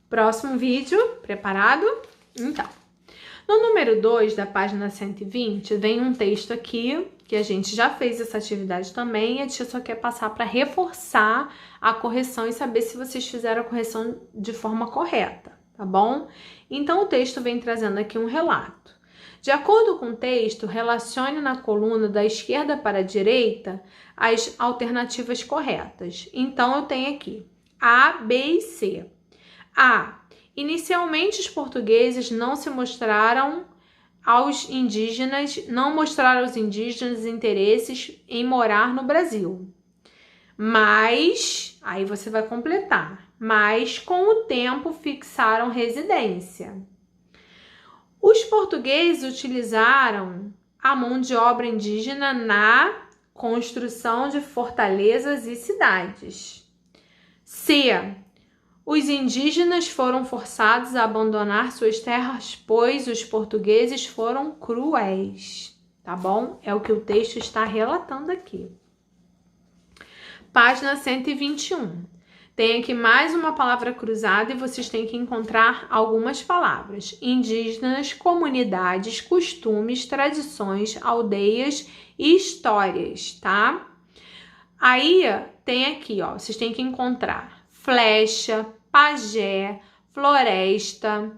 Próximo vídeo, preparado? Então, no número 2 da página 120, vem um texto aqui, que a gente já fez essa atividade também, e a tia só quer passar para reforçar a correção e saber se vocês fizeram a correção de forma correta, tá bom? Então, o texto vem trazendo aqui um relato. De acordo com o texto, relacione na coluna da esquerda para a direita as alternativas corretas. Então, eu tenho aqui A, B e C. A. Inicialmente os portugueses não mostraram aos indígenas interesses em morar no Brasil. Mas, aí você vai completar, mas com o tempo fixaram residência. Os portugueses utilizaram a mão de obra indígena na construção de fortalezas e cidades. C. Os indígenas foram forçados a abandonar suas terras, pois os portugueses foram cruéis. Tá bom? É o que o texto está relatando aqui. Página 121. Tem aqui mais uma palavra cruzada e vocês têm que encontrar algumas palavras. Indígenas, comunidades, costumes, tradições, aldeias e histórias, tá? Aí tem aqui, ó, vocês têm que encontrar flecha, pajé, floresta,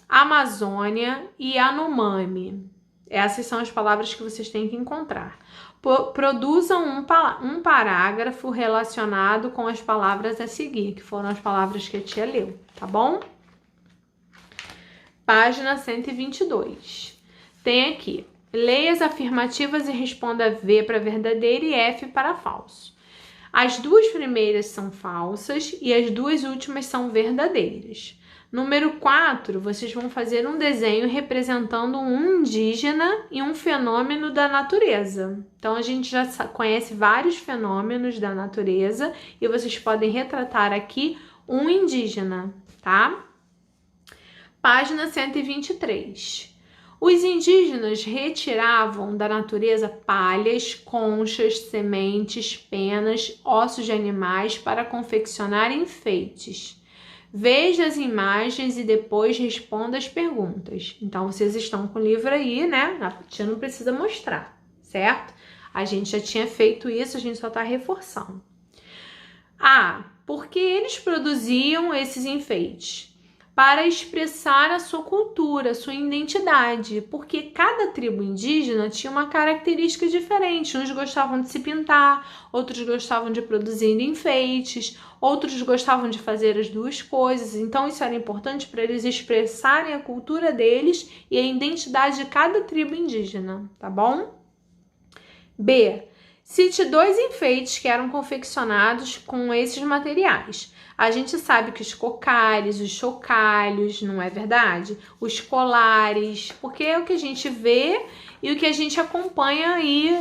Amazônia e Yanomami. Essas são as palavras que vocês têm que encontrar. Produzam um parágrafo relacionado com as palavras a seguir, que foram as palavras que a tia leu, tá bom? Página 122. Tem aqui, leia as afirmativas e responda V para verdadeiro e F para falso. As duas primeiras são falsas e as duas últimas são verdadeiras. Número 4, vocês vão fazer um desenho representando um indígena e um fenômeno da natureza. Então, a gente já conhece vários fenômenos da natureza e vocês podem retratar aqui um indígena, tá? Página 123. Os indígenas retiravam da natureza palhas, conchas, sementes, penas, ossos de animais para confeccionar enfeites. Veja as imagens e depois responda as perguntas. Então, vocês estão com o livro aí, né? A tia não precisa mostrar, certo? A gente já tinha feito isso, a gente só está reforçando. A. Por que eles produziam esses enfeites? Para expressar a sua cultura, a sua identidade, porque cada tribo indígena tinha uma característica diferente. Uns gostavam de se pintar, outros gostavam de produzir enfeites, outros gostavam de fazer as duas coisas. Então, isso era importante para eles expressarem a cultura deles e a identidade de cada tribo indígena, tá bom? B. Cite 2 enfeites que eram confeccionados com esses materiais. A gente sabe que os cocares, os chocalhos, não é verdade? Os colares, porque é o que a gente vê e o que a gente acompanha aí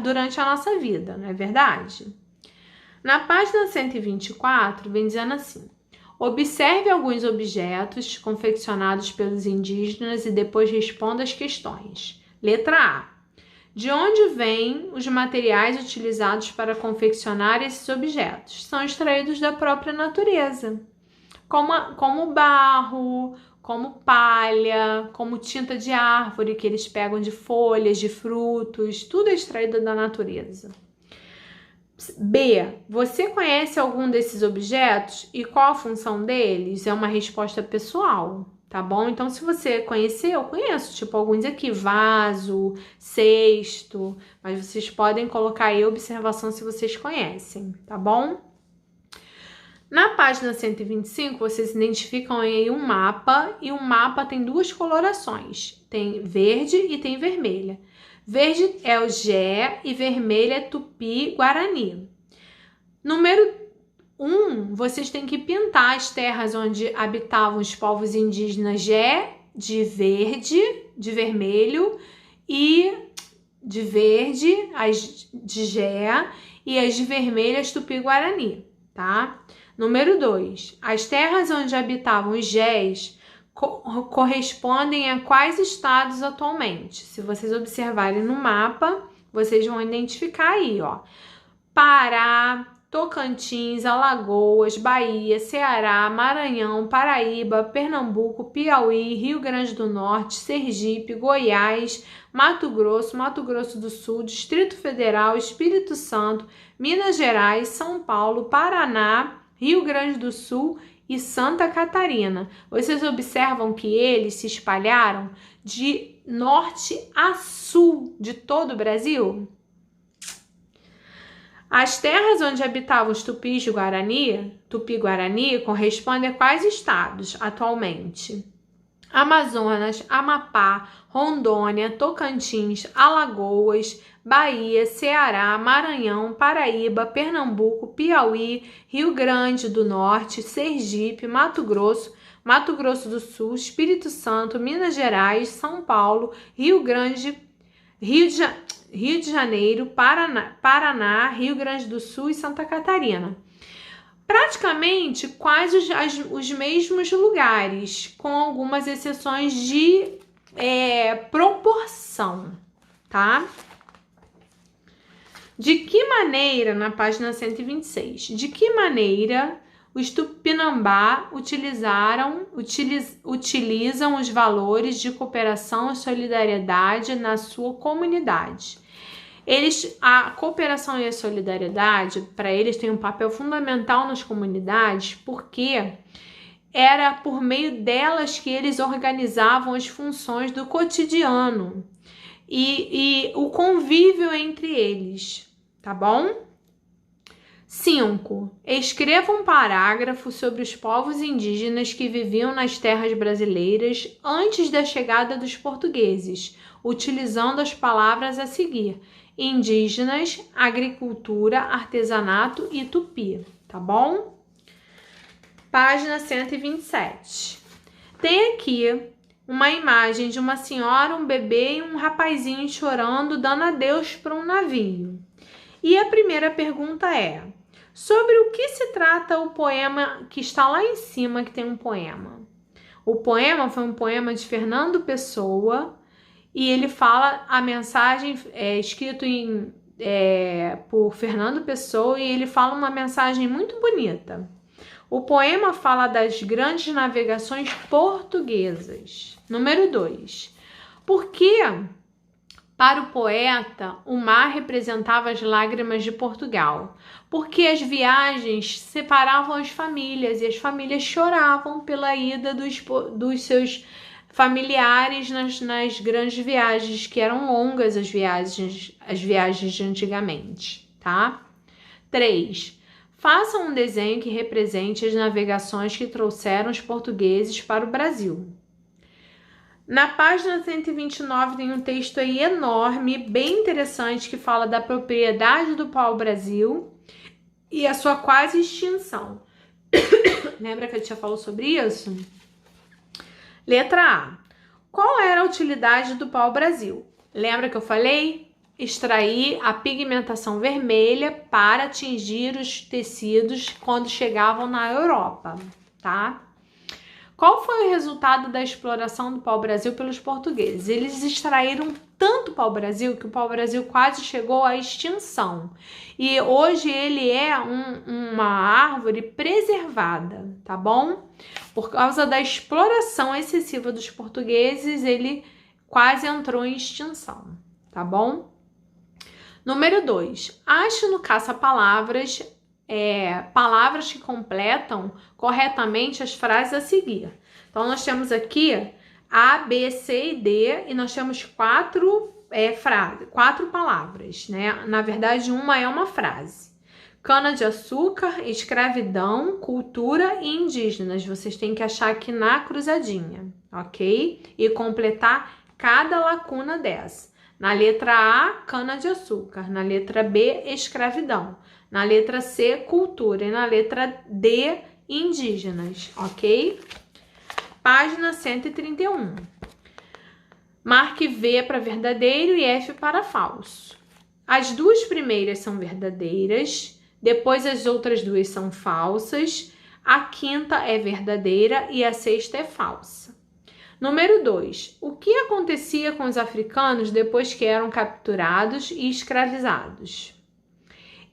durante a nossa vida, não é verdade? Na página 124, vem dizendo assim: observe alguns objetos confeccionados pelos indígenas e depois responda as questões. Letra A. De onde vêm os materiais utilizados para confeccionar esses objetos? São extraídos da própria natureza, como barro, como palha, como tinta de árvore que eles pegam de folhas, de frutos, tudo é extraído da natureza. B. Você conhece algum desses objetos e qual a função deles? É uma resposta pessoal. Tá bom? Então, se você conhecer, eu conheço, tipo alguns aqui, vaso, cesto, mas vocês podem colocar aí a observação se vocês conhecem, tá bom? Na página 125, vocês identificam aí um mapa, e o mapa tem 2 colorações, tem verde e tem vermelha. Verde é o Gé e vermelha é Tupi-Guarani. Número 1, vocês têm que pintar as terras onde habitavam os povos indígenas Gé de verde, de vermelho e de verde, as de Gé e as de vermelhas Tupi-Guarani, tá? Número 2, as terras onde habitavam os Gés correspondem a quais estados atualmente? Se vocês observarem no mapa, vocês vão identificar aí, ó. Pará, Tocantins, Alagoas, Bahia, Ceará, Maranhão, Paraíba, Pernambuco, Piauí, Rio Grande do Norte, Sergipe, Goiás, Mato Grosso do Sul, Distrito Federal, Espírito Santo, Minas Gerais, São Paulo, Paraná, Rio Grande do Sul e Santa Catarina. Vocês observam que eles se espalharam de norte a sul de todo o Brasil? As terras onde habitavam os Tupi-Guarani correspondem a quais estados atualmente? Amazonas, Amapá, Rondônia, Tocantins, Alagoas, Bahia, Ceará, Maranhão, Paraíba, Pernambuco, Piauí, Rio Grande do Norte, Sergipe, Mato Grosso do Sul, Espírito Santo, Minas Gerais, São Paulo, Rio de Janeiro, Paraná, Rio Grande do Sul e Santa Catarina. Praticamente quase os mesmos lugares, com algumas exceções de proporção, tá? De que maneira, na página 126, de que maneira os Tupinambá utilizam os valores de cooperação e solidariedade na sua comunidade? A cooperação e a solidariedade, para eles, tem um papel fundamental nas comunidades, porque era por meio delas que eles organizavam as funções do cotidiano e o convívio entre eles, tá bom? 5. Escreva um parágrafo sobre os povos indígenas que viviam nas terras brasileiras antes da chegada dos portugueses, utilizando as palavras a seguir: indígenas, agricultura, artesanato e tupi, tá bom? Página 127. Tem aqui uma imagem de uma senhora, um bebê e um rapazinho chorando, dando adeus para um navio. E a primeira pergunta é: sobre o que se trata o poema que está lá em cima, que tem um poema? O poema foi um poema de Fernando Pessoa e ele fala, a mensagem é escrito por Fernando Pessoa, e ele fala uma mensagem muito bonita. O poema fala das grandes navegações portuguesas. Número 2. Por que, para o poeta, o mar representava as lágrimas de Portugal? Porque as viagens separavam as famílias e as famílias choravam pela ida dos seus familiares nas grandes viagens, que eram longas as viagens de antigamente, tá? 3. Faça um desenho que represente as navegações que trouxeram os portugueses para o Brasil. Na página 129 tem um texto aí enorme, bem interessante, que fala da propriedade do pau-brasil e a sua quase extinção. Lembra que a tia falou sobre isso? Letra A. Qual era a utilidade do pau-brasil? Lembra que eu falei? Extrair a pigmentação vermelha para atingir os tecidos quando chegavam na Europa, tá? Qual foi o resultado da exploração do pau-brasil pelos portugueses? Eles extraíram tanto pau-brasil que o pau-brasil quase chegou à extinção. E hoje ele é uma árvore preservada, tá bom? Por causa da exploração excessiva dos portugueses, ele quase entrou em extinção, tá bom? Número 2. Ache no caça-palavras palavras que completam corretamente as frases a seguir. Então, nós temos aqui A, B, C e D, e nós temos quatro palavras, né? Na verdade, uma é uma frase. Cana-de-açúcar, escravidão, cultura e indígenas. Vocês têm que achar aqui na cruzadinha, ok? E completar cada lacuna dessa. Na letra A, cana-de-açúcar. Na letra B, escravidão. Na letra C, cultura. E na letra D, indígenas, ok? Página 131. Marque V para verdadeiro e F para falso. As duas primeiras são verdadeiras, depois as outras duas são falsas, a quinta é verdadeira e a sexta é falsa. Número 2. O que acontecia com os africanos depois que eram capturados e escravizados?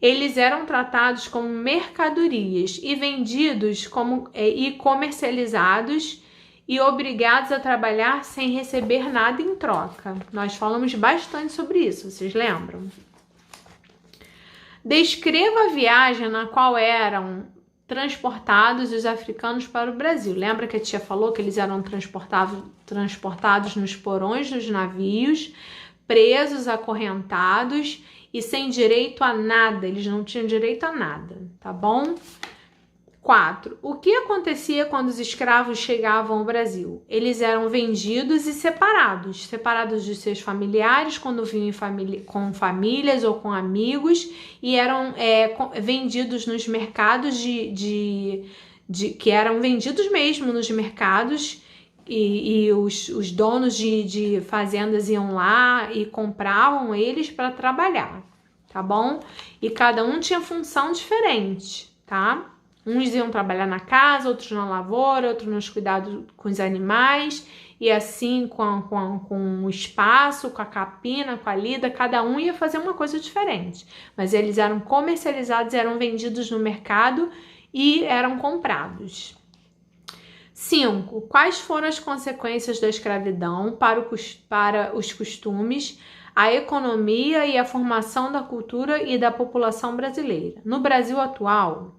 Eles eram tratados como mercadorias e vendidos e comercializados e obrigados a trabalhar sem receber nada em troca. Nós falamos bastante sobre isso, vocês lembram? Descreva a viagem na qual eram transportados os africanos para o Brasil. Lembra que a tia falou que eles eram transportados nos porões dos navios, presos, acorrentados e sem direito a nada. Eles não tinham direito a nada, tá bom? 4. O que acontecia quando os escravos chegavam ao Brasil? Eles eram vendidos e separados dos seus familiares quando vinham com famílias ou com amigos, e eram vendidos nos mercados que eram vendidos mesmo nos mercados, e os donos de fazendas iam lá e compravam eles para trabalhar, tá bom? E cada um tinha função diferente, tá? Uns iam trabalhar na casa, outros na lavoura, outros nos cuidados com os animais, e assim com o espaço, com a capina, com a lida, cada um ia fazer uma coisa diferente. Mas eles eram comercializados, eram vendidos no mercado e eram comprados. 5. Quais foram as consequências da escravidão para os costumes, a economia e a formação da cultura e da população brasileira? No Brasil atual,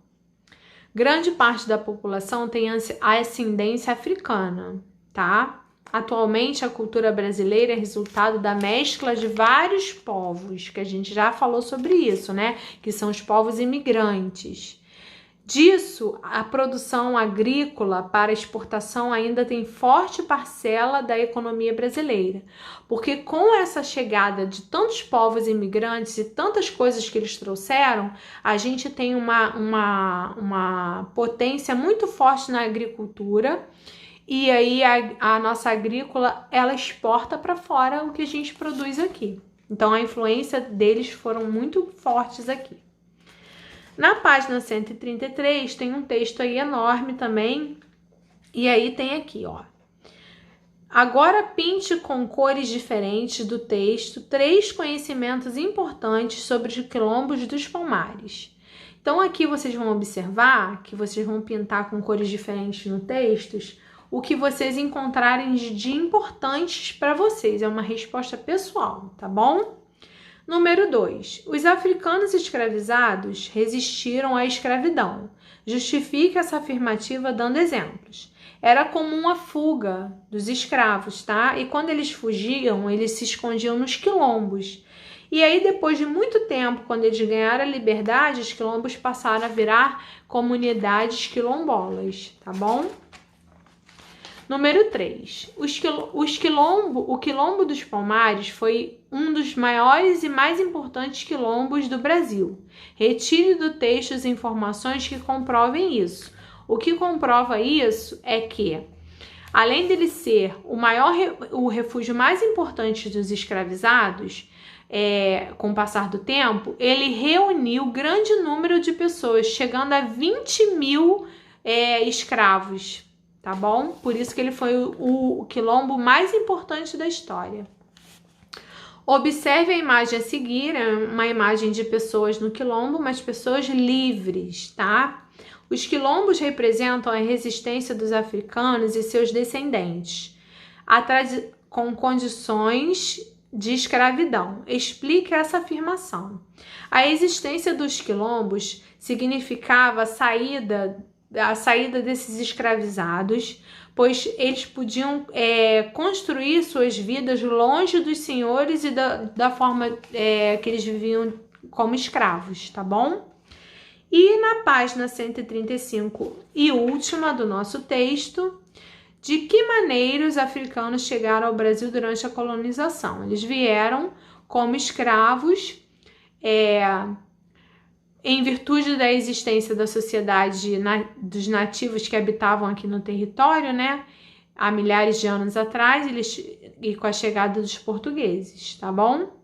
grande parte da população tem ascendência africana, tá? Atualmente, a cultura brasileira é resultado da mescla de vários povos, que a gente já falou sobre isso, né? Que são os povos imigrantes. Disso, a produção agrícola para exportação ainda tem forte parcela da economia brasileira, porque com essa chegada de tantos povos imigrantes e tantas coisas que eles trouxeram, a gente tem uma potência muito forte na agricultura, e aí a nossa agrícola, ela exporta para fora o que a gente produz aqui. Então a influência deles foram muito fortes aqui. Na página 133 tem um texto aí enorme também, e aí tem aqui, ó. Agora pinte com cores diferentes do texto 3 conhecimentos importantes sobre os quilombos dos Palmares. Então aqui vocês vão observar que vocês vão pintar com cores diferentes no texto o que vocês encontrarem de importantes para vocês. É uma resposta pessoal, tá bom? Número 2. Os africanos escravizados resistiram à escravidão. Justifique essa afirmativa dando exemplos. Era comum a fuga dos escravos, tá? E quando eles fugiam, eles se escondiam nos quilombos. E aí, depois de muito tempo, quando eles ganharam a liberdade, os quilombos passaram a virar comunidades quilombolas, tá bom? Número 3. O Quilombo dos Palmares foi um dos maiores e mais importantes quilombos do Brasil. Retire do texto as informações que comprovem isso. O que comprova isso é que, além dele ser o refúgio mais importante dos escravizados, com o passar do tempo, ele reuniu grande número de pessoas, chegando a 20 mil escravos. Tá bom? Por isso que ele foi o quilombo mais importante da história. Observe a imagem a seguir, é uma imagem de pessoas no quilombo, mas pessoas livres, tá? Os quilombos representam a resistência dos africanos e seus descendentes, com condições de escravidão. Explique essa afirmação. A existência dos quilombos significava a saída desses escravizados, pois eles podiam construir suas vidas longe dos senhores e da forma que eles viviam como escravos, tá bom? E na página 135 e última do nosso texto, de que maneira os africanos chegaram ao Brasil durante a colonização? Eles vieram como escravos, em virtude da existência da sociedade dos nativos que habitavam aqui no território, né? Há milhares de anos atrás, e com a chegada dos portugueses, tá bom?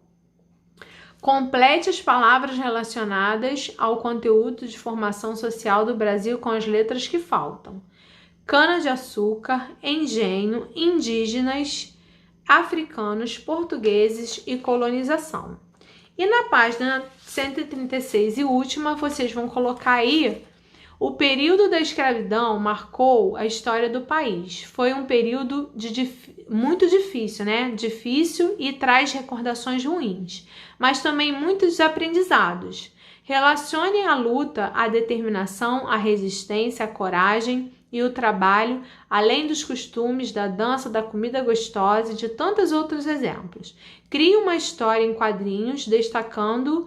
Complete as palavras relacionadas ao conteúdo de formação social do Brasil com as letras que faltam. cana-de-açúcar, engenho, indígenas, africanos, portugueses e colonização. E na página 136 e última, vocês vão colocar aí: o período da escravidão marcou a história do país. Foi um período muito difícil, né? Difícil e traz recordações ruins, mas também muitos aprendizados. Relacione a luta, a determinação, a resistência, a coragem e o trabalho, além dos costumes, da dança, da comida gostosa e de tantos outros exemplos. Crie uma história em quadrinhos destacando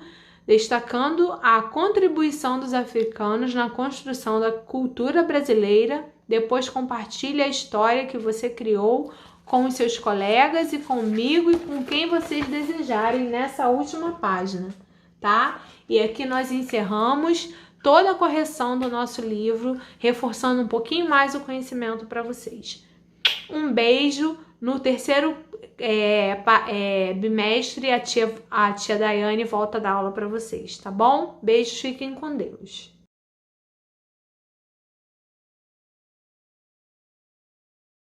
a contribuição dos africanos na construção da cultura brasileira. Depois compartilhe a história que você criou com os seus colegas e comigo e com quem vocês desejarem nessa última página, tá? E aqui nós encerramos toda a correção do nosso livro, reforçando um pouquinho mais o conhecimento para vocês. Um beijo. No terceiro bimestre, a tia Daiane volta a dar aula para vocês, tá bom? Beijos, fiquem com Deus.